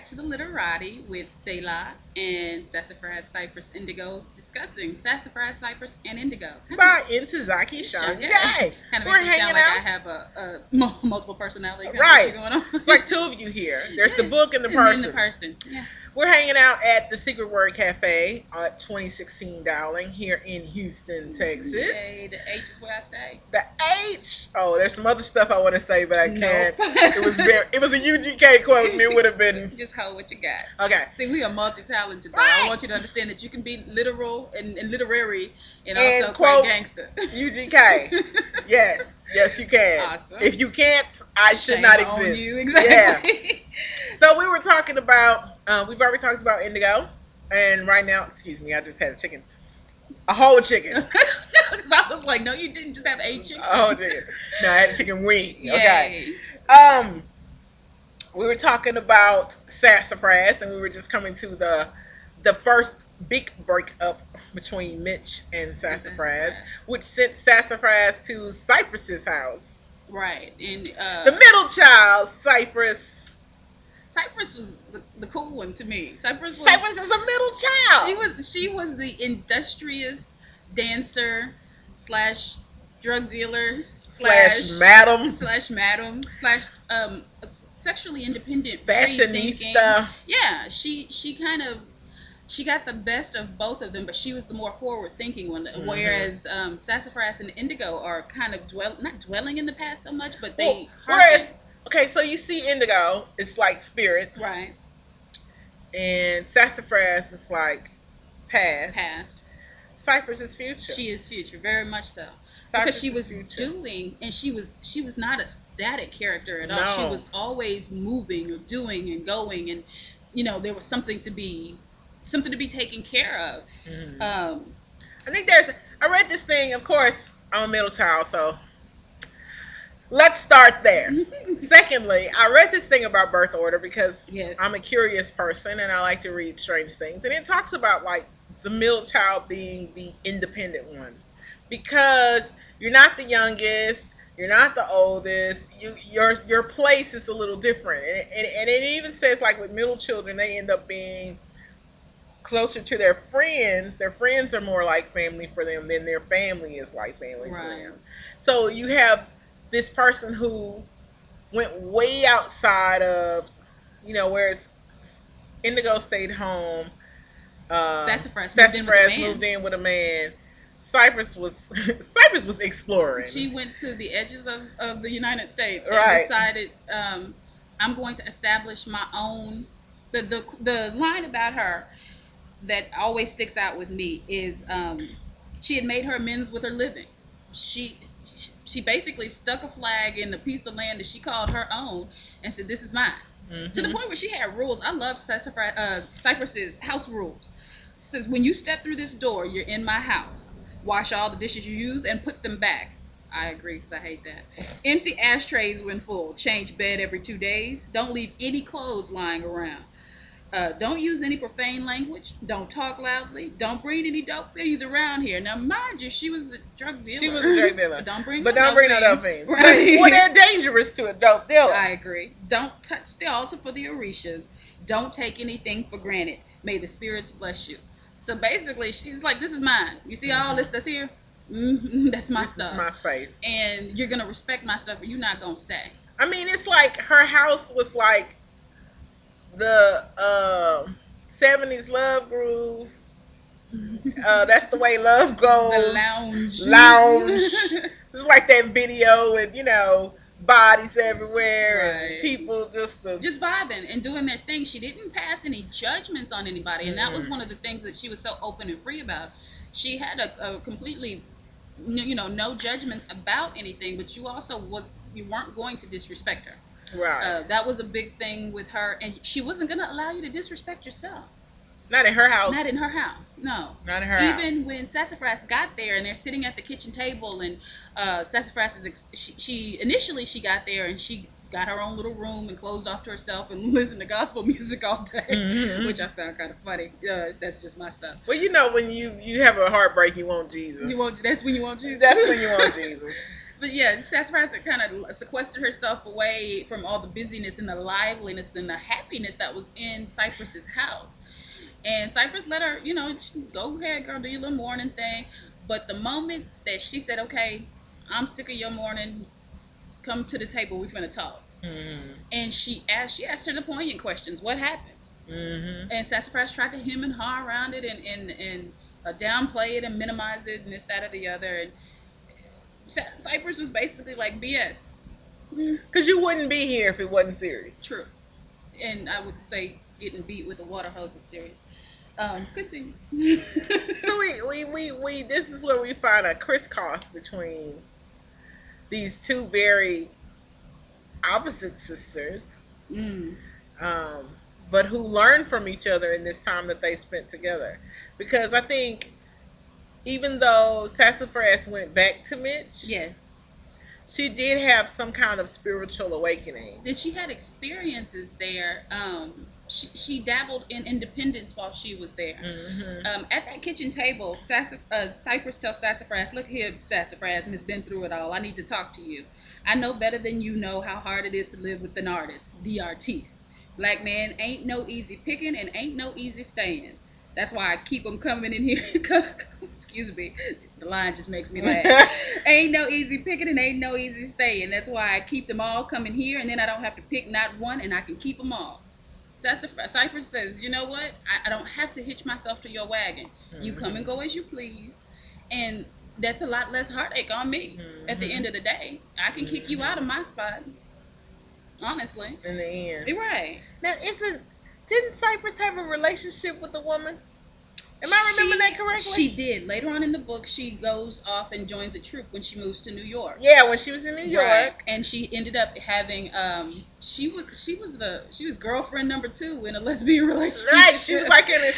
back to the Literati with Selah and Sassafrass, Cypress, Indigo, discussing Sassafrass, Cypress, and Indigo. By Ntozake, Shange. Kind of We're makes me hanging sound like out. I have a multiple personality kind Right. of thing going on. It's like two of you here. There's the book and the And then person. the person. Yeah. We're hanging out at the Secret Word Cafe at 2016 Dowling here in Houston, Texas. Yay, the H is where I stay. The H. Oh, there's some other stuff I want to say, but I can't. Nope. It was a UGK quote, and it would have been. Just hold what you got. Okay. See, we are multi-talented, though. Right. I want you to understand that you can be literal and literary and And also quote, quite gangster. UGK. Yes, you can. Awesome. If you can't, I should Shame not on exist. you, exactly. So we were talking about, we've already talked about Indigo, and right now, excuse me, I just had a whole chicken. I was like, no, you didn't just have a chicken. A whole chicken. No, I had a chicken wing. Yay. Okay. We were talking about Sassafrass, and we were just coming to the first big breakup between Mitch and Sassafrass, which sent Sassafrass to Cypress's house. Right. And The middle child, Cypress. Cypress was the cool one to me. Cypress is a middle child. She was the industrious dancer / drug dealer slash madam / sexually independent, fashionista. Yeah, she got the best of both of them, but she was the more forward thinking one. Mm-hmm. Whereas Sassafrass and Indigo are kind of not dwelling in the past so much, but they. Okay, so you see Indigo, it's like spirit. Right. And Sassafrass is like Past. Cypress is future. She is future, very much so. Cypress because she was future. doing, and she was not a static character at all. No. She was always moving or doing and going, and there was something to be taken care of. Mm-hmm. I read this thing, of course, I'm a middle child, so let's start there. Secondly, I read this thing about birth order because I'm a curious person and I like to read strange things. And it talks about like the middle child being the independent one. Because you're not the youngest, you're not the oldest, your place is a little different. And it even says like with middle children, they end up being closer to their friends. Their friends are more like family for them than their family is like family for them. So you have this person who went way outside of, whereas Indigo stayed home. Sassafrass moved in with a man. Cypress was exploring. She went to the edges of the United States and right. decided, I'm going to establish my own. The line about her that always sticks out with me is she had made her amends with her living. She basically stuck a flag in the piece of land that she called her own and said, this is mine. Mm-hmm. To the point where she had rules. I love Cypress's house rules. It says, when you step through this door, you're in my house. Wash all the dishes you use and put them back. I agree because I hate that. Empty ashtrays when full. Change bed every 2 days. Don't leave any clothes lying around. Don't use any profane language. Don't talk loudly. Don't bring any dope things around here. Now, mind you, she was a drug dealer. She was a drug dealer. But don't bring no dope things. Right. Well, they're dangerous to a dope dealer. I agree. Don't touch the altar for the Orishas. Don't take anything for granted. May the spirits bless you. So basically, she's like, this is mine. You see all this that's here? That's my stuff. This is my space. And you're going to respect my stuff or you're not going to stay. I mean, it's like her house was like the 70s love groove. That's the way love goes. The lounge. It's like that video with bodies everywhere, right. And people just vibing and doing their thing. She didn't pass any judgments on anybody, and that was one of the things that she was so open and free about. She had a completely no judgments about anything, but you weren't going to disrespect her. Right. That was a big thing with her, and she wasn't going to allow you to disrespect yourself. Not in her house. Not in her house, no. Not in her house. Even when Sassafrass got there and they're sitting at the kitchen table and Sassafrass she initially got there and she got her own little room and closed off to herself and listened to gospel music all day, which I found kind of funny. That's just my stuff. Well, when you have a heartbreak, you want Jesus. That's when you want Jesus. That's when you want Jesus. But yeah, Sassafrass had kind of sequestered herself away from all the busyness and the liveliness and the happiness that was in Cypress's house. And Cypress let her, go ahead, girl, do your little morning thing. But the moment that she said, okay, I'm sick of your morning, come to the table, we finna talk. Mm-hmm. And she asked her the poignant questions. What happened? Mm-hmm. And Sassafrass tried to hem and haw around it and downplay it and minimize it and this, that, or the other. And Cypress was basically like BS. Because you wouldn't be here if it wasn't serious. True. And I would say getting beat with a water hose is serious. Continue. So we this is where we find a crisscross between these two very opposite sisters, but who learned from each other in this time that they spent together. Because I think even though Sassafrass went back to Mitch, yes, she did have some kind of spiritual awakening. That she had experiences there. She dabbled in independence while she was there. Mm-hmm. At that kitchen table, Cypress tells Sassafrass, look here, Sassafrass, and has been through it all. I need to talk to you. I know better than you know how hard it is to live with an artist, the artiste. Black man ain't no easy picking and ain't no easy staying. That's why I keep them coming in here. Excuse me. The line just makes me laugh. Ain't no easy picking and ain't no easy staying. That's why I keep them all coming here, and then I don't have to pick not one, and I can keep them all. Cypress says, you know what? I don't have to hitch myself to your wagon. Mm-hmm. You come and go as you please. And that's a lot less heartache on me. Mm-hmm. At the end of the day, I can kick you out of my spot. Honestly. In the end. You're right. Now, didn't Cypress have a relationship with a woman? Am I remembering that correctly? She did. Later on in the book, she goes off and joins a troupe when she moves to New York. Yeah, when she was in New York. Right. And she ended up having she was girlfriend number 2 in a lesbian relationship. Right, she was caught in a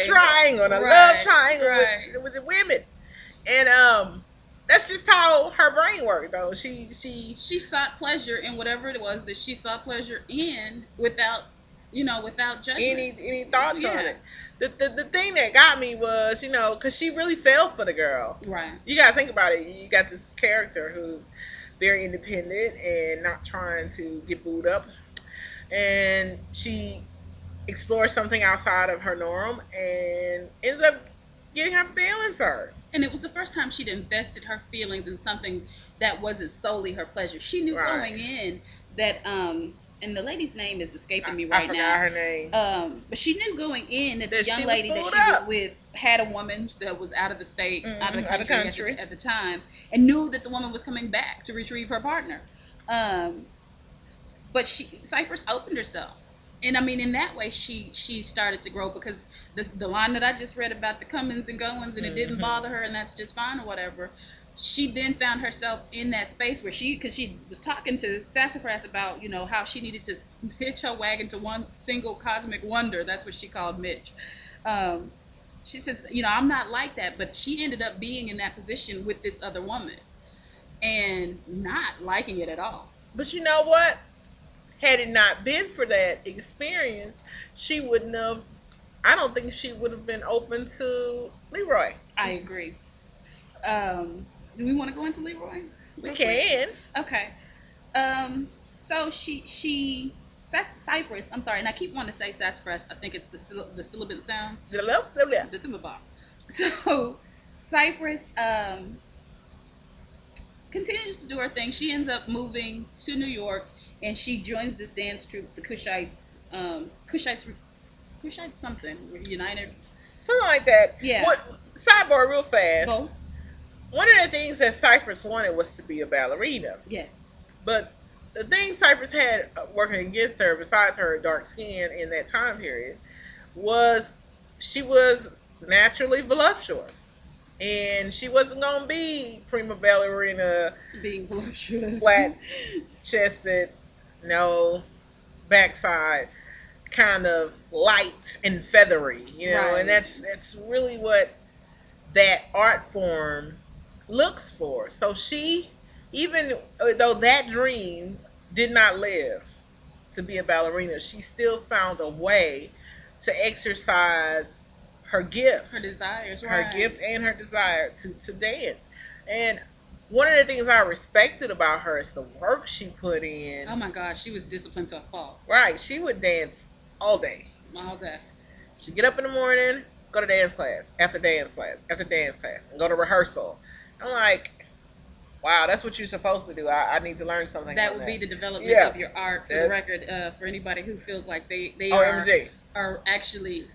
triangle, in a love triangle with the women. And that's just how her brain worked, though. She sought pleasure in whatever it was that she sought pleasure in without judgment. Any thoughts on it. The thing that got me was, because she really fell for the girl. Right. You got to think about it. You got this character who's very independent and not trying to get booed up. And she explores something outside of her norm and ends up getting her feelings hurt. And it was the first time she'd invested her feelings in something that wasn't solely her pleasure. She knew going in that and the lady's name is escaping me right now. I forgot her name. But she knew going in that the young lady that she was with had a woman that was out of the state, out of the country, at the time, and knew that the woman was coming back to retrieve her partner. But Cypress opened herself. And I mean, in that way, she started to grow, because the line that I just read about the comings and goings, and it didn't bother her, and that's just fine or whatever. She then found herself in that space where because she was talking to Sassafrass about, how she needed to hitch her wagon to one single cosmic wonder. That's what she called Mitch. She says, I'm not like that, but she ended up being in that position with this other woman and not liking it at all. But you know what? Had it not been for that experience, she wouldn't have. I don't think she would have been open to Leroy. I agree. Do we want to go into Leroy? We can. Okay. So Cypress. I'm sorry, and I keep wanting to say Sassafrass. I think it's the sibilant sounds. The sibilant. So Cypress continues to do her thing. She ends up moving to New York, and she joins this dance troupe, the Cushites. Cushite something. United. Something like that. Yeah. Sidebar real fast. Go. One of the things that Cypress wanted was to be a ballerina. Yes. But the thing Cypress had working against her, besides her dark skin in that time period, was she was naturally voluptuous. And she wasn't going to be prima ballerina. Being voluptuous. Flat-chested, no backside, kind of light and feathery, Right. And that's really what that art form looks for. So she, even though that dream did not live to be a ballerina, she still found a way to exercise her gift, her desires, her gift and her desire to dance. And one of the things I respected about her is the work she put in. Oh my gosh, she was disciplined to a fault. Right, she would dance all day. All day. She'd get up in the morning, go to dance class, after dance class, after dance class, and go to rehearsal. I'm like, wow, that's what you're supposed to do. I need to learn something. That would be the development of your art. For the record, for anybody who feels like they are actually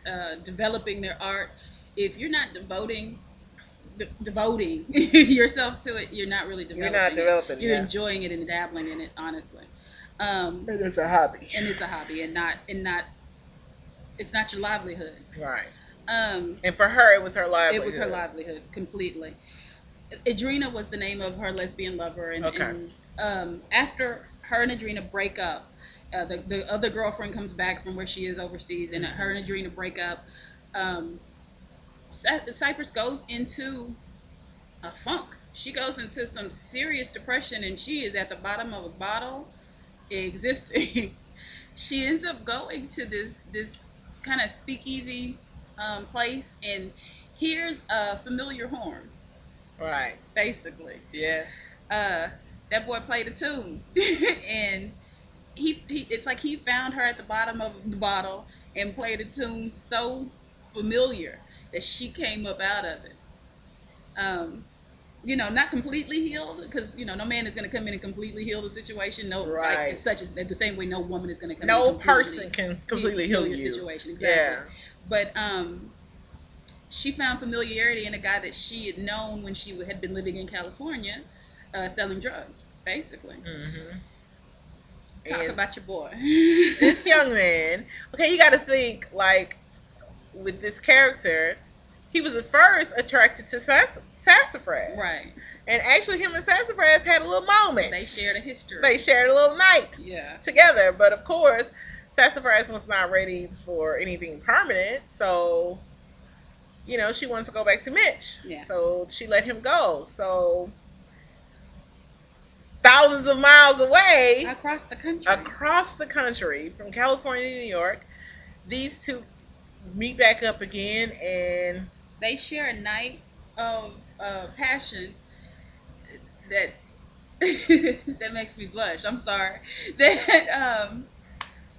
developing their art, if you're not devoting yourself to it, you're not really developing. You're not developing. You're enjoying it and dabbling in it, honestly. And it's a hobby. And it's a hobby, and not it's not your livelihood. Right. And for her, it was her livelihood. It was her livelihood completely. Adrena was the name of her lesbian lover, and, after her and Adrena break up, the other girlfriend comes back from where she is overseas, and her and Adrena break up. Cypress goes into a funk. She goes into some serious depression, and she is at the bottom of a bottle existing. She ends up going to this kind of speakeasy place, and hears a familiar horn. Right. Basically. Yeah. That boy played a tune, and it's like he found her at the bottom of the bottle and played a tune so familiar that she came up out of it. Not completely healed, because no man is going to come in and completely heal the situation. No, right. Like, such as the same way no woman is going to come. No person can completely heal your situation. Exactly. Yeah. But she found familiarity in a guy that she had known when she had been living in California, selling drugs, basically. Mm-hmm. Talk about your boy. This young man. Okay, you got to think, like, with this character, he was at first attracted to Sassafrass. Right. And actually, him and Sassafrass had a little moment. They shared a history. They shared a little night together. But, of course, Sassafrass was not ready for anything permanent, so she wanted to go back to Mitch. Yeah. So she let him go. So thousands of miles away. Across the country, from California to New York, these two meet back up again, and they share a night of passion that that makes me blush. I'm sorry. That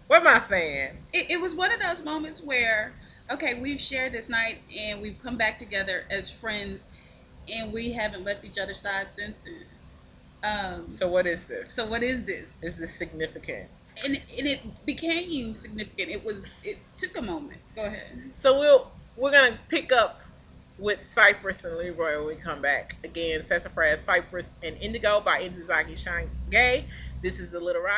where my fan? It was one of those moments where, okay, we've shared this night and we've come back together as friends, and we haven't left each other's side since then. So what is this? Is this significant? And it became significant. It took a moment. Go ahead. So we're gonna pick up with Cypress and Leroy when we come back. Again, Sassafrass, Cypress, and Indigo by Ntozake Shange. This is the LiteraTea.